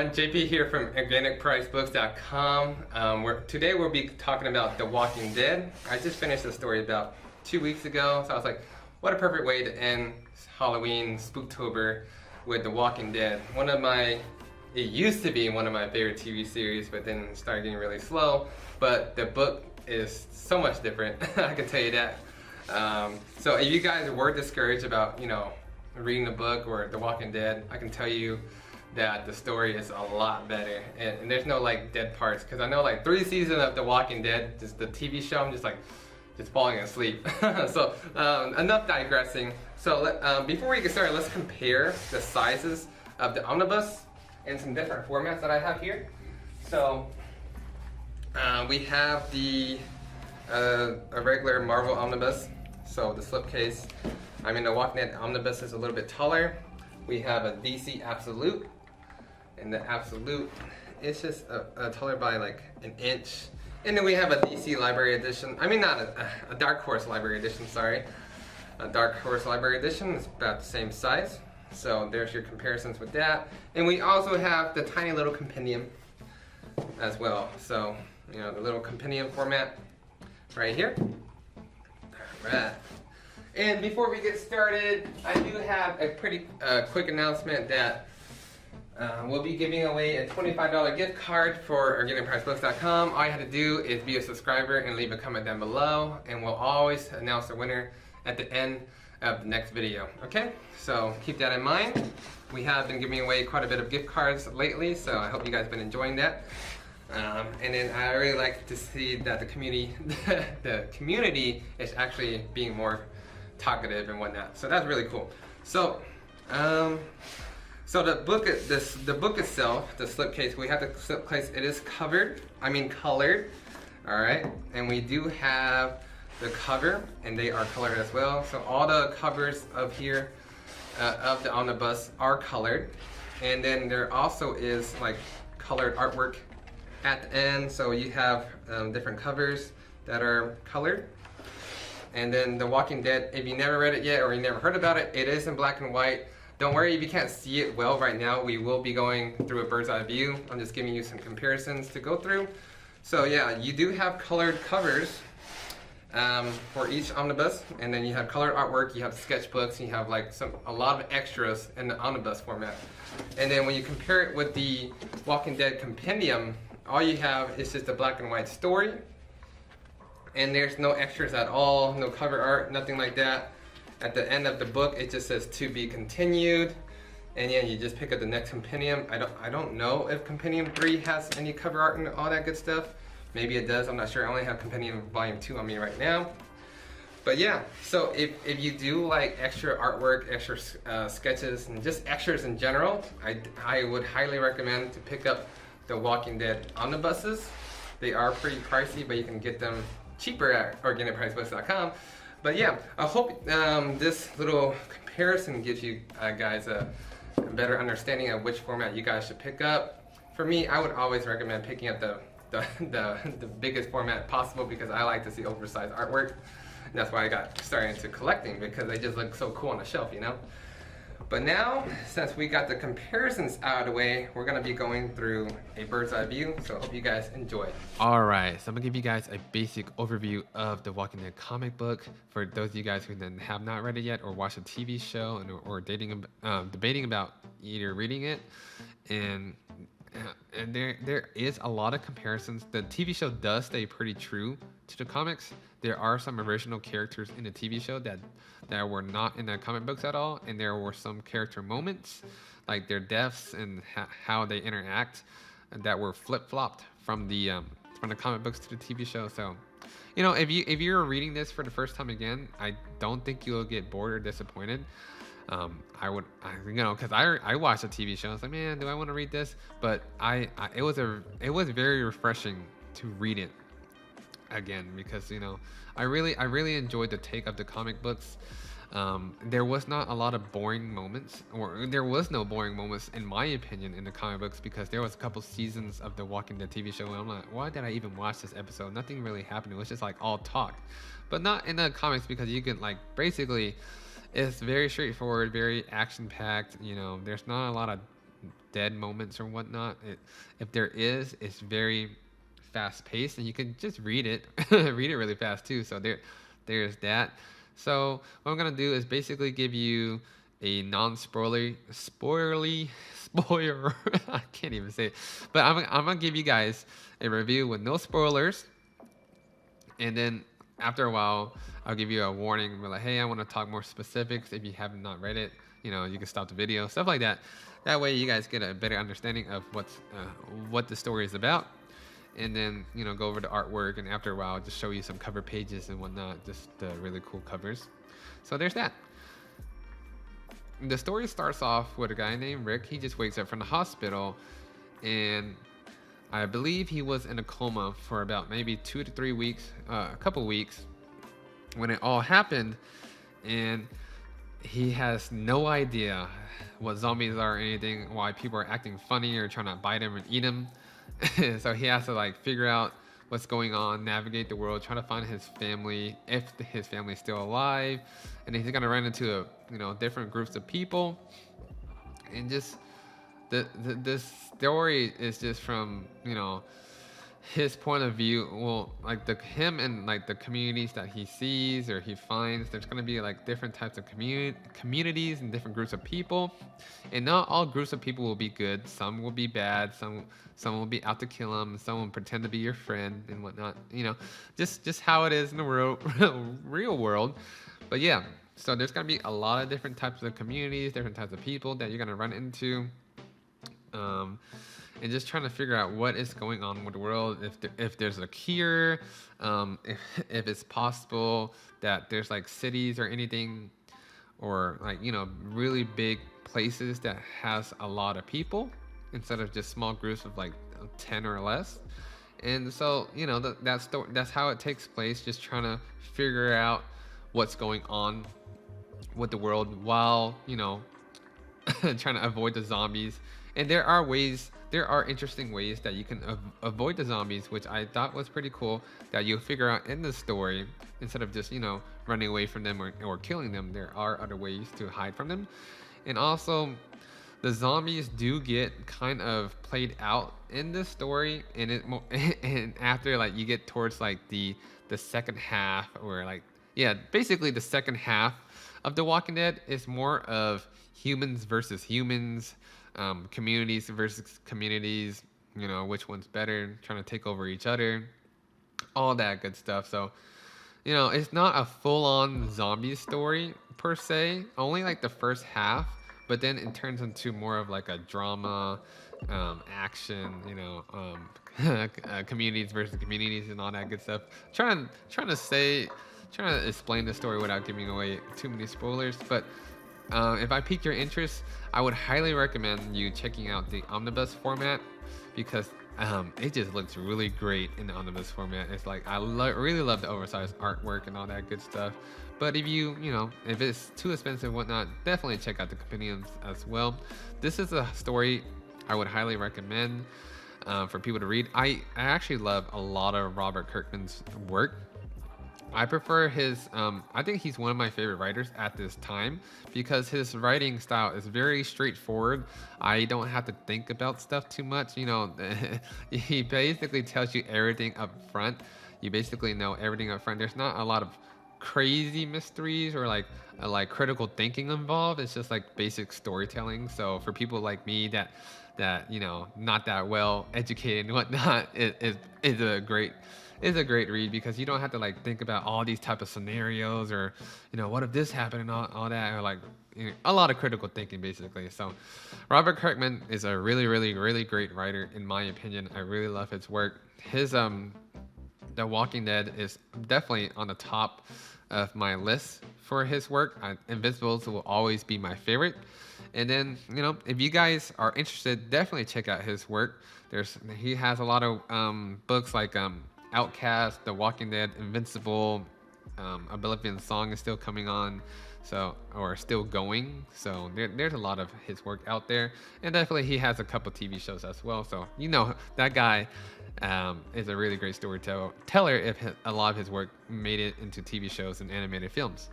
everyone, JP here from organicpricebooks.com. Today we'll be talking about The Walking Dead. I just finished the story about 2 weeks ago, so I was like, what a perfect way to end Halloween, Spooktober with The Walking Dead. It used to be one of my favorite TV series, but then it started getting really slow. But the book is so much different, I can tell you that. So if you guys were discouraged about, reading the book or The Walking Dead, I can tell you that the story is a lot better, and there's no like dead parts, because I know like 3 seasons of The Walking Dead, just the TV show, I'm just falling asleep. So enough digressing. So before we get started, let's compare the sizes of the omnibus in some different formats that I have here. So we have a regular Marvel omnibus, so the slipcase. The Walking Dead omnibus is a little bit taller. We have a DC Absolute, and the Absolute is just taller by like an inch. And then we have a DC Library Edition. Not a Dark Horse Library Edition, sorry. A Dark Horse Library Edition is about the same size. So there's your comparisons with that. And we also have the tiny little compendium as well. So, the little compendium format right here. All right. And before we get started, I do have a pretty quick announcement that we'll be giving away a $25 gift card for organicpricebooks.com. All you have to do is be a subscriber and leave a comment down below, and we'll always announce the winner at the end of the next video. Okay? So keep that in mind. We have been giving away quite a bit of gift cards lately, so I hope you guys have been enjoying that. And then I really like to see that the community is actually being more talkative and whatnot. So that's really cool. So the book itself, the slipcase, we have the slipcase. It is colored. All right, and we do have the cover, and they are colored as well. So all the covers of here of the omnibus are colored, and then there also is like colored artwork at the end. So you have different covers that are colored. And then The Walking Dead, if you never read it yet or you never heard about it, it is in black and white. Don't worry if you can't see it well right now. We will be going through a bird's eye view. I'm just giving you some comparisons to go through. So yeah, you do have colored covers for each omnibus, and then you have colored artwork, you have sketchbooks, and you have like a lot of extras in the omnibus format. And then when you compare it with the Walking Dead compendium, all you have is just a black and white story. And there's no extras at all, no cover art, nothing like that. At the end of the book, it just says to be continued. And yeah, you just pick up the next compendium. I don't know if compendium 3 has any cover art and all that good stuff. Maybe it does, I'm not sure. I only have compendium volume 2 on me right now. But yeah, so if you do like extra artwork, extra sketches, and just extras in general, I would highly recommend to pick up the Walking Dead omnibuses. They are pretty pricey, but you can get them cheaper at organicpricebooks.com. But yeah, I hope this little comparison gives you guys a better understanding of which format you guys should pick up. For me, I would always recommend picking up the biggest format possible, because I like to see oversized artwork. And that's why I got started into collecting, because they just look so cool on the shelf, But now, since we got the comparisons out of the way, we're going to be going through a bird's eye view, so I hope you guys enjoy. Alright, so I'm going to give you guys a basic overview of the Walking Dead comic book. For those of you guys who have not read it yet, or watched a TV show, or debating about either reading it, and there is a lot of comparisons. The TV show does stay pretty true to the comics. There are some original characters in the TV show that were not in the comic books at all, and there were some character moments, like their deaths and how they interact, that were flip-flopped from the comic books to the TV show. So, if you're reading this for the first time again, I don't think you'll get bored or disappointed. Because I watched a TV show. I was like, man, do I want to read this? But it was very refreshing to read it again, because I really enjoyed the take of the comic books. There was not a lot of boring moments, or there was no boring moments in my opinion in the comic books, because there was a couple seasons of the Walking Dead TV show and I'm like, why did I even watch this episode? Nothing really happened. It was just like all talk. But not in the comics, because you can basically, it's very straightforward, very action-packed. There's not a lot of dead moments or whatnot. If there is, it's very fast paced, and you can just read it, read it really fast too. So there's that. So what I'm gonna do is basically give you a spoiler. I can't even say it, but I'm gonna give you guys a review with no spoilers, and then after a while, I'll give you a warning. We're like, hey, I want to talk more specifics. If you have not read it, you can stop the video, stuff like that. That way, you guys get a better understanding of what the story is about, and then go over the artwork. And after a while, just show you some cover pages and whatnot, just really cool covers. So there's that. The story starts off with a guy named Rick. He just wakes up from the hospital, and I believe he was in a coma for about maybe 2 to 3 weeks, a couple weeks, when it all happened, and he has no idea what zombies are or anything, why people are acting funny or trying to bite him and eat him. So he has to figure out what's going on, navigate the world, try to find his family, if his family's still alive, and he's gonna run into different groups of people, and just the story is just from his point of view. Well, him and the communities that he sees or he finds, there's going to be different types of communities and different groups of people, and not all groups of people will be good. Some will be bad, some will be out to kill him, some will pretend to be your friend and whatnot, just how it is in the real world. But yeah, so there's going to be a lot of different types of communities, different types of people that you're going to run into, and just trying to figure out what is going on with the world, if there's a cure, if it's possible that there's cities or anything, or really big places that has a lot of people instead of just small groups of 10 or less. And so that's how it takes place, just trying to figure out what's going on with the world while trying to avoid the zombies. And there are interesting ways that you can avoid the zombies, which I thought was pretty cool, that you'll figure out in the story. Instead of just running away from them or killing them, there are other ways to hide from them. And also, the zombies do get kind of played out in the story, and and after you get towards the second half, or basically the second half of The Walking Dead is more of humans versus humans, communities versus communities, which one's better, trying to take over each other, all that good stuff. So it's not a full-on zombie story per se, only the first half, but then it turns into more of a drama, action, communities versus communities and all that good stuff. Trying to explain the story without giving away too many spoilers. But if I piqued your interest, I would highly recommend you checking out the omnibus format, because it just looks really great in the omnibus format. It's I really love the oversized artwork and all that good stuff. But if if it's too expensive and whatnot, definitely check out the compendiums as well. This is a story I would highly recommend for people to read. I actually love a lot of Robert Kirkman's work. I prefer his, I think he's one of my favorite writers at this time, because his writing style is very straightforward. I don't have to think about stuff too much. He basically tells you everything up front. You basically know everything up front. There's not a lot of crazy mysteries or critical thinking involved. It's just basic storytelling. So for people like me that not that well educated and whatnot, it is a great read, because you don't have to think about all these type of scenarios, or what if this happened and all that, or a lot of critical thinking basically. So Robert Kirkman is a really, really, really great writer in my opinion. I really love his work. His The Walking Dead is definitely on the top of my list for his work. Invincibles will always be my favorite. And then, if you guys are interested, definitely check out his work. He has a lot of books Outcast, The Walking Dead, Invincible, Oblivion Song is still coming on, or still going. So there's a lot of his work out there, and definitely he has a couple TV shows as well. So that guy is a really great storyteller. If a lot of his work made it into TV shows and animated films.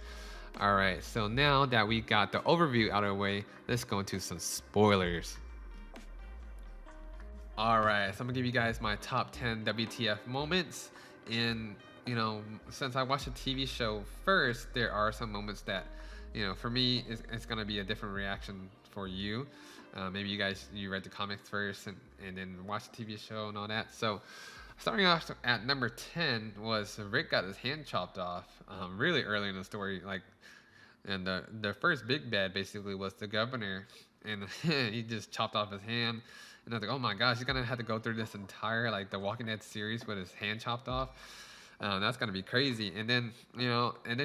All right, so now that we got the overview out of the way, let's go into some spoilers. All right, so I'm gonna give you guys my top 10 WTF moments. And since I watched the TV show first, there are some moments that, for me, it's gonna be a different reaction for you. Maybe you read the comics first and then watched the TV show and all that. So, starting off at number 10 was Rick got his hand chopped off really early in the story, and the first big bad basically was the governor, and he just chopped off his hand. And I was like, oh my gosh, he's gonna have to go through this entire The Walking Dead series with his hand chopped off. That's gonna be crazy. And then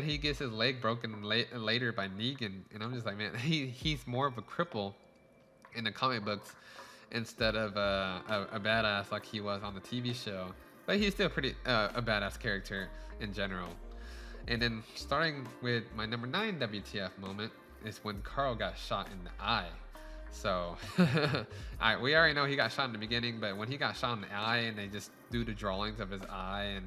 he gets his leg broken later by Negan, and I'm just like, man, he's more of a cripple in the comic books instead of a badass like he was on the TV show. But he's still pretty a badass character in general. And then starting with my number 9 WTF moment is when Carl got shot in the eye. So we already know he got shot in the beginning, but when he got shot in the eye and they just do the drawings of his eye,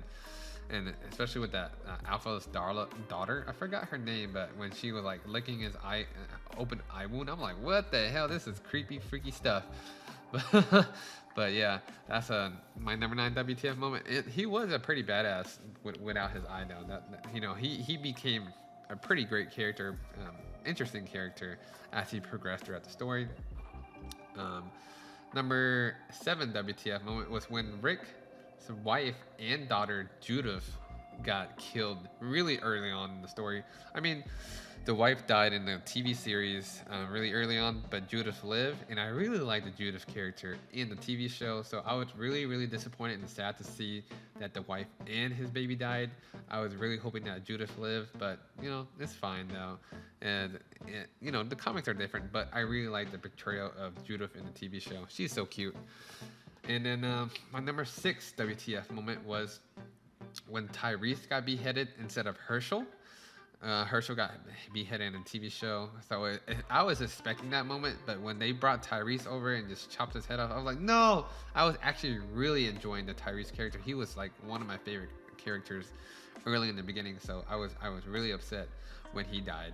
and especially with that Alpha's daughter, I forgot her name, but when she was licking his eye, open eye wound, I'm like, what the hell? This is creepy, freaky stuff. But yeah, that's my number 9 WTF moment. He was a pretty badass without his eye though. He became a pretty great character, interesting character as he progressed throughout the story. Number 7 WTF moment was when Rick's wife and daughter Judith got killed really early on in the story. I mean, the wife died in the TV series really early on, but Judith lived, and I really liked the Judith character in the TV show, so I was really, really disappointed and sad to see that the wife and his baby died. I was really hoping that Judith lived, but, it's fine, though. And, the comics are different, but I really like the portrayal of Judith in the TV show. She's so cute. And then my number 6 WTF moment was when Tyrese got beheaded instead of Herschel. Herschel got beheaded in a TV show, so I was expecting that moment, but when they brought Tyrese over and just chopped his head off, I was like, no! I was actually really enjoying the Tyrese character. He was one of my favorite characters early in the beginning, so I was really upset when he died.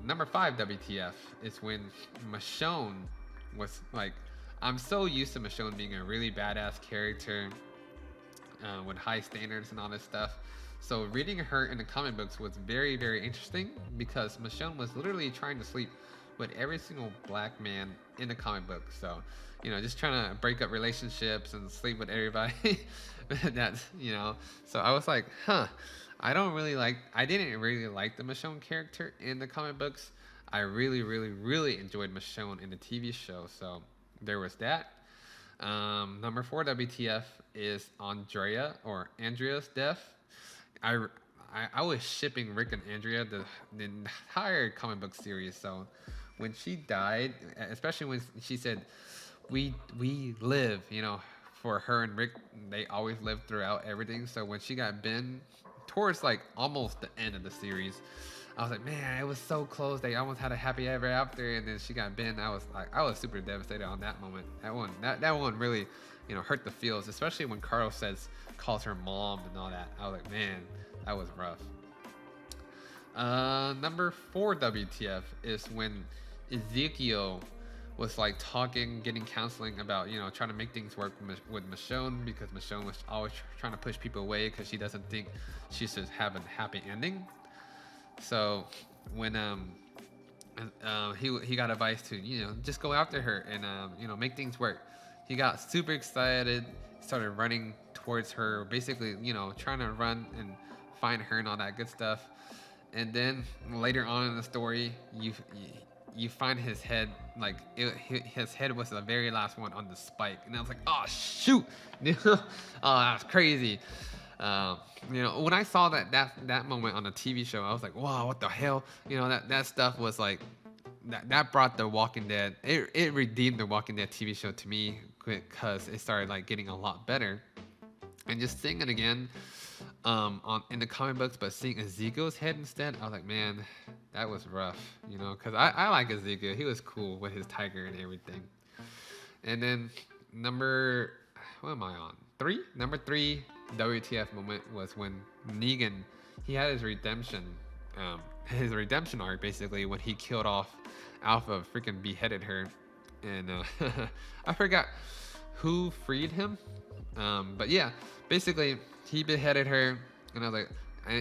Number 5 WTF is when Michonne was I'm so used to Michonne being a really badass character with high standards and all this stuff. So reading her in the comic books was very, very interesting because Michonne was literally trying to sleep with every single black man in the comic book. So, just trying to break up relationships and sleep with everybody. So I was like, I didn't really like the Michonne character in the comic books. I really, really, really enjoyed Michonne in the TV show. So there was that. Number 4 WTF is Andrea's death. I was shipping Rick and Andrea the entire comic book series. So when she died, especially when she said, "We live," for her and Rick, they always lived throughout everything. So when she got Ben, towards almost the end of the series, I was like, man, it was so close. They almost had a happy ever after, and then she got Ben. I was super devastated on that moment. That one really, hurt the feels, especially when Carl calls her mom and all that. I was like, man, that was rough. Number 4 WTF is when Ezekiel was talking, getting counseling about, trying to make things work with Michonne, because Michonne was always trying to push people away because she doesn't think she should have a happy ending. So when he got advice to just go after her and make things work, he got super excited, started running towards her, basically trying to run and find her and all that good stuff. And then later on in the story, you find his head, his head was the very last one on the spike, and I was like, oh shoot. Oh, that's crazy. When I saw that moment on the TV show, I was like, wow, what the hell? That stuff was that brought The Walking Dead, it redeemed The Walking Dead TV show to me, because it started getting a lot better. And just seeing it again in the comic books, but seeing Ezekiel's head instead, I was like, man, that was rough, because I like Ezekiel. He was cool with his tiger and everything. And then number 3 WTF moment was when Negan, he had his redemption arc, basically, when he killed off Alpha, freaking beheaded her. and I forgot who freed him. But yeah, basically he beheaded her, and I was like,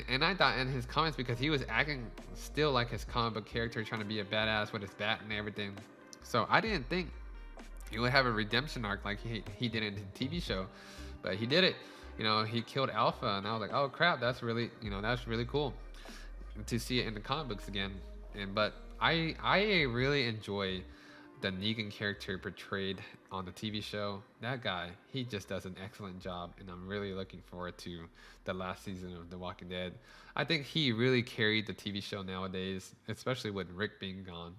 and I thought in his comments, because he was acting still like his comic book character, trying to be a badass with his bat and everything. So I didn't think he would have a redemption arc like he did in the TV show, but he did it. You know, he killed Alpha, and I was like, oh crap, that's really, that's really cool to see it in the comic books again. And but I really enjoy the Negan character portrayed on the TV show. That guy, he just does an excellent job, and I'm really looking forward to the last season of The Walking Dead. I think he really carried the TV show nowadays, especially with Rick being gone.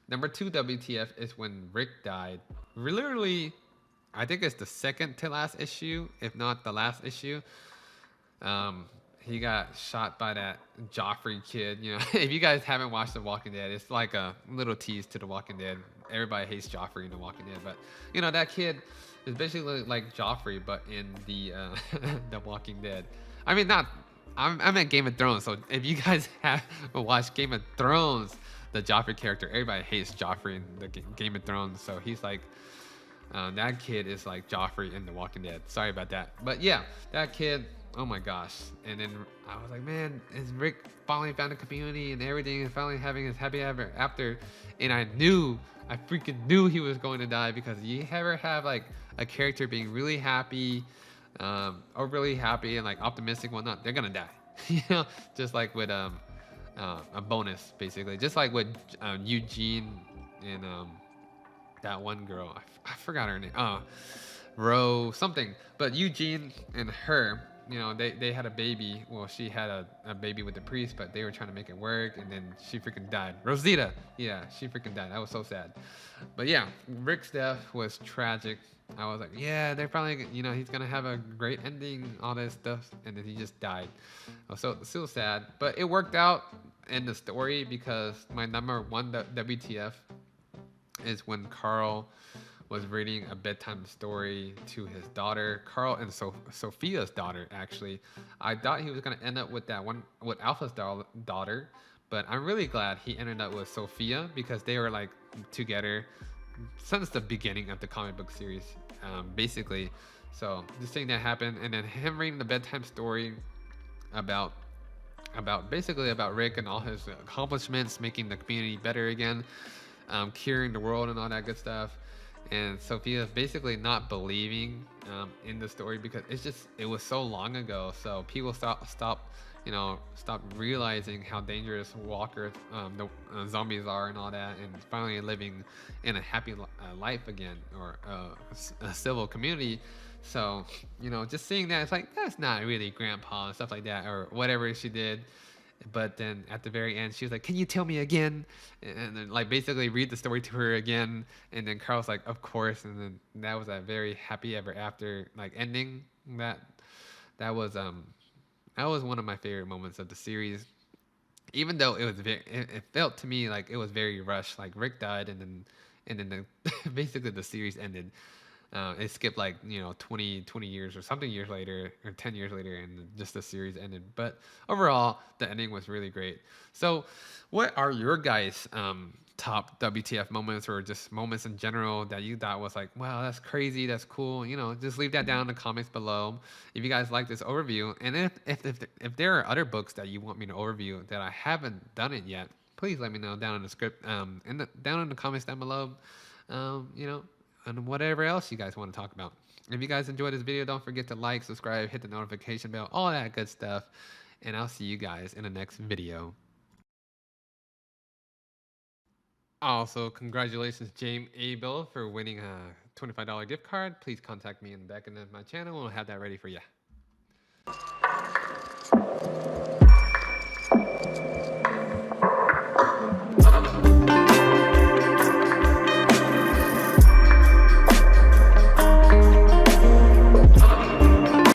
Number two WTF is when Rick died. Literally, I think it's the second to last issue, if not the last issue. He got shot by that Joffrey kid. You know, if you guys haven't watched The Walking Dead, it's like a little tease to The Walking Dead. Everybody hates Joffrey in The Walking Dead, but you know that kid is basically like Joffrey, but in the The Walking Dead. I mean, not. I'm at Game of Thrones, so if you guys have watched Game of Thrones, the Joffrey character, everybody hates Joffrey in the Game of Thrones, so he's like. That kid is like Joffrey in The Walking Dead. Sorry about that. But yeah, that kid, oh my gosh. And then I was like, man, is Rick finally found a community and everything and finally having his happy ever after? And I freaking knew he was going to die, because you ever have like a character being really happy, or really happy and like optimistic, whatnot, they're gonna die. You know, just like with a bonus, basically. Just like with Eugene and that one girl, I forgot her name. Ro something. But Eugene and her, you know, they had a baby. Well, she had a baby with the priest, but they were trying to make it work, and then she freaking died. Rosita, yeah, she freaking died. That was so sad. But yeah, Rick's death was tragic. I was like, yeah, they're probably, you know, he's gonna have a great ending, all this stuff, and then he just died. I was so sad, but it worked out in the story, because my number one WTF is when Carl was reading a bedtime story to his daughter, Carl and Sophia's daughter. Actually, I thought he was gonna end up with with Alpha's daughter, but I'm really glad he ended up with Sophia, because they were like together since the beginning of the comic book series, basically. So just seeing that happen, and then him reading the bedtime story about basically about Rick and all his accomplishments, making the community better again, curing the world and all that good stuff. And Sophia's basically not believing in the story, because it was so long ago. So people stop realizing how dangerous walkers, the zombies are and all that, and finally living in a happy life again, or a civil community. So, you know, just seeing that, it's like, that's not really grandpa and stuff like that, or whatever she did. But then at the very end, she was like, can you tell me again? And then like basically read the story to her again. And then Carl's like, of course. And then that was a very happy ever after like ending. That was one of my favorite moments of the series. Even though it felt to me like it was very rushed. Like Rick died, and then basically the series ended. It skipped like 20 years or something years later, or 10 years later, and just the series ended. But overall, the ending was really great. So what are your guys' top WTF moments, or just moments in general that you thought was like, wow, that's crazy, that's cool? Just leave that down in the comments below if you guys like this overview. And if there are other books that you want me to overview that I haven't done it yet, please let me know down in the script, down in the comments down below. And whatever else you guys want to talk about. If you guys enjoyed this video, don't forget to like, subscribe, hit the notification bell, all that good stuff. And I'll see you guys in the next video. Also, congratulations, James Abel, for winning a $25 gift card. Please contact me in the back end of my channel, and we'll have that ready for you.